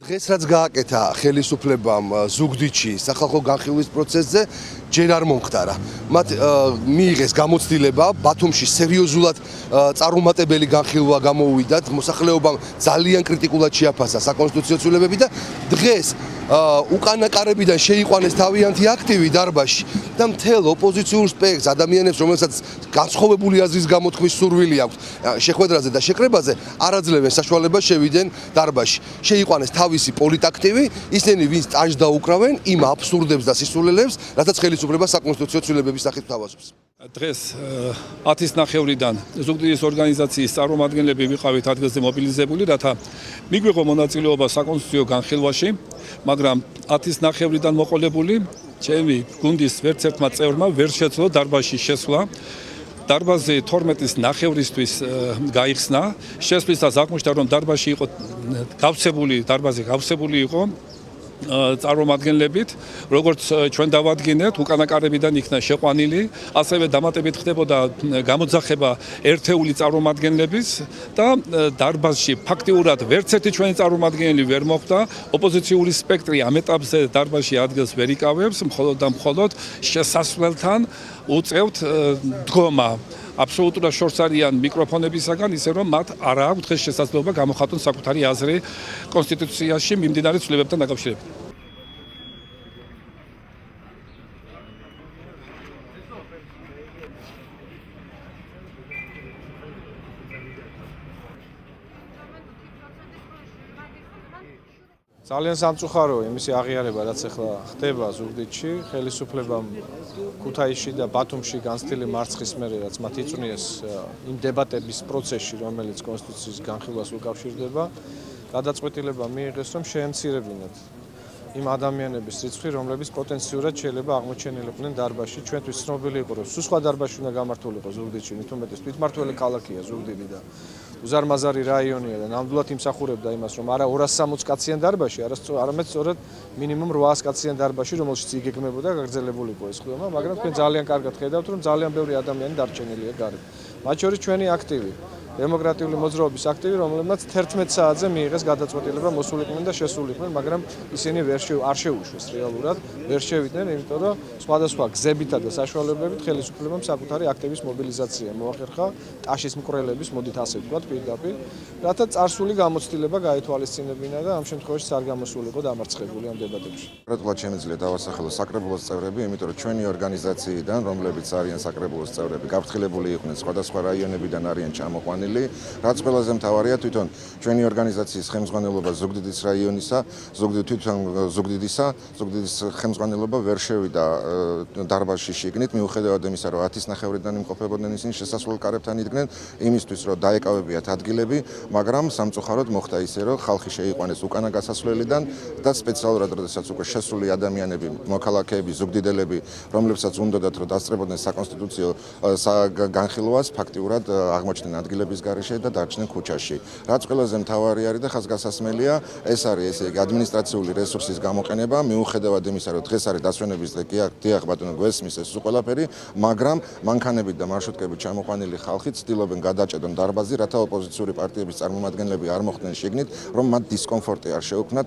დღეს რაც გააკეთა ხელისუფლებამ ზუგდიდში სახალხო განხილვის პროცესზე ჯერ არ მომხდარა. მათ მიიღეს გამოცდილება ბათუმში სერიოზულად წარუმატებელი განხილვა გამოუვიდათ, მოსახლეობამ ძალიან კრიტიკულად შეაფასა საკონსტიტუციო ცვლილებები და დღეს უკანა კარებიდან შეიყვანეს თავიანთი აქტივი დარბაზში და მთელ ოპოზიციურ სპექტრს ადამიანებს, რომელსაც განსხვავებული აზრის გამოთქმის სურვილი აქვს შეხვედრაზე და შეკრებაზე, არ აძლევენ საშუალებას შევიდნენ დარბაზში. შეიყვანეს თავისი პოლიტაქტივი, ისინი ვინც ტაჟს დაუკრავენ იმ აბსურდებს და სისულელებს, რასაც ხელისუფლება საკონსტიტუციო ცვლილებების სახით თავაზობს. დღეს 10:30-დან ზუგდიდის ორგანიზაციის წარმომადგენლები ვიყავით ადგილზე მობილიზებული, რათა მიგვიღო მონაწილეობა საკონსტიტუციო განხილვაში, მაგრამ 10:30-დან მოყოლებული ჩემი გუნდის ვერც ერთმა წევრმა ვერ შეძლო დარბაზში შესვლა. დარბაზი 12:30-ისთვის გაიხსნა, შესვლისას აღმოჩნდა, რომ დარბაზი გავსებული იყო წარმომადგენლებით, როგორც ჩვენ დავადგინეთ, უკანა კარებიდან იქნა შეყვანილი, ასევე დამატებით ხდებოდა გამოძახება ერთეული წარმომადგენლების და დარბაზში ფაქტიურად ვერც ერთი ჩვენი წარმომადგენელი ვერ მოხვდა. ოპოზიციური სპექტრი ამ ეტაპზე დარბაზში ადგილს ვერ იკავებს, მხოლოდ და მხოლოდ შესასვლელთან უწევთ დგომა. აბსოლუტურად შორს არიან მიკროფონებისაგან, ისე რომ მათ არ აქვთ დღეს შესაძლებლობა გამოხატონ საკუთარი აზრი კონსტიტუციაში მიმდინარე ცვლილებებთან დაკავშირებით. ძალიან სამწუხაროა იმისი აღიარება, რაც ახლა ხდება ზუგდიდში, ხელისუფლებამ ქუთაისში და ბათუმში განცდილი მარცხის მერე, რაც მათ იწვნიეს იმ დებატების პროცესში, რომელიც კონსტიტუციის განხილვას უკავშირდება, გადაწყვეტილება მიიღეს, რომ შეემცირებინათ იმ ადამიანების რიცხვი, რომლებიც პოტენციურად შეიძლება აღმოჩენილიყვნენ დარბაზში. ჩვენთვის ცნობილი იყო, რომ სულ სხვა დარბაზში უნდა გამართულიყო ზუგდიდში, მით უმეტეს თვითმმართველი ქალაქია ზუგდიდი და უზარმაზარი რაიონია და ნამდვილად იმსახურებდა იმას, რომ არა 260 კაციან დარბაზში, არამედ სწორედ მინიმუმ 800 კაციან დარბაზში, რომელშიც იგეგმებოდა გაგრძელებულიყო ეს ხილვა, მაგრამ თქვენ ძალიან კარგად ხედავთ, რომ ძალიან ბევრი ადამიანი დარჩენილია გარეთ. მათ შორის ჩვენი აქტივი დემოკრატიული მოძრაობის აქტივი, რომლებმაც 11 საათზე მიიღეს გადაწყვეტილება მოსულიყვნენ და შესულიყვნენ, მაგრამ ისინი არ შეუშვეს რეალურად, ვერ შევიდნენ, იმიტომ რომ სხვადასხვა გზებითა და საშუალებებით ხელისუფლებამ საკუთარი აქტივის მობილიზაცია მოახერხა, ტაშის მკვლელების, მოდით ასე ვთქვათ, პირდაპირ, რათა წარსული გამოცდილება გაეთვალისწინებინა და ამ შემთხვევაში არ გამოსულიყო დამარცხებული ამ დებატებში. Რატომ შემიძლია დავასახელო საკრებულოს წევრები, იმიტომ რომ ჩვენი ორგანიზაციიდან, რომლებიც არიან საკრებულოს წევრები, გაფრთხილებული იყვნენ სხვადასხვა რაიონებიდან არიან ჩამოყვანილი. რაც ყველაზე მთავარია, თვითონ ჩვენი ორგანიზაციის ხელმძღვანელობა ზუგდიდის რაიონისა, ზუგდიდის ხელმძღვანელობა ვერ შევიდა დარბაზში შიგნით, მიუხედავად იმისა, რომ 10:30-დან იმყოფებოდნენ ისინი შესასვლელ კარებთან იდგნენ, იმისთვის, რომ დაეკავებიათ ადგილები, მაგრამ სამწუხაროდ მოხდა ისე, რომ ხალხი შეიყვანეს უკანა გასასვლელიდან და სპეციალურად, როდესაც უკვე შესული ადამიანები, მოქალაქეები, ზუგდიდელები, რომლებსაც უნდათ, რომ დასწრებოდნენ საკონსტიტუციო განხილვას, ფაქტიურად აღმოჩნდნენ ადგილების გარეშე და დარჩნენ ქუჩაში. რაც ყველაზე მთავარი არის და ხაზგასასმელია, ეს არის ესე იგი ადმინისტრაციული რესურსის გამოყენება, მიუხედავად იმისა, რომ დღეს არის დასვენების დღე, დიახ ბატონო, გვესმის ეს ყველაფერი, მაგრამ მანქანებით და მარშრუტკებით ჩამოყვანილი ხალხი ცდილობენ გადაჭედონ დარბაზი, რათა ოპოზიციური პარტიების წარმომადგენლები არ მოხვდნენ შიგნით, რომ მათ დისკომფორტი არ შეუქმნათ.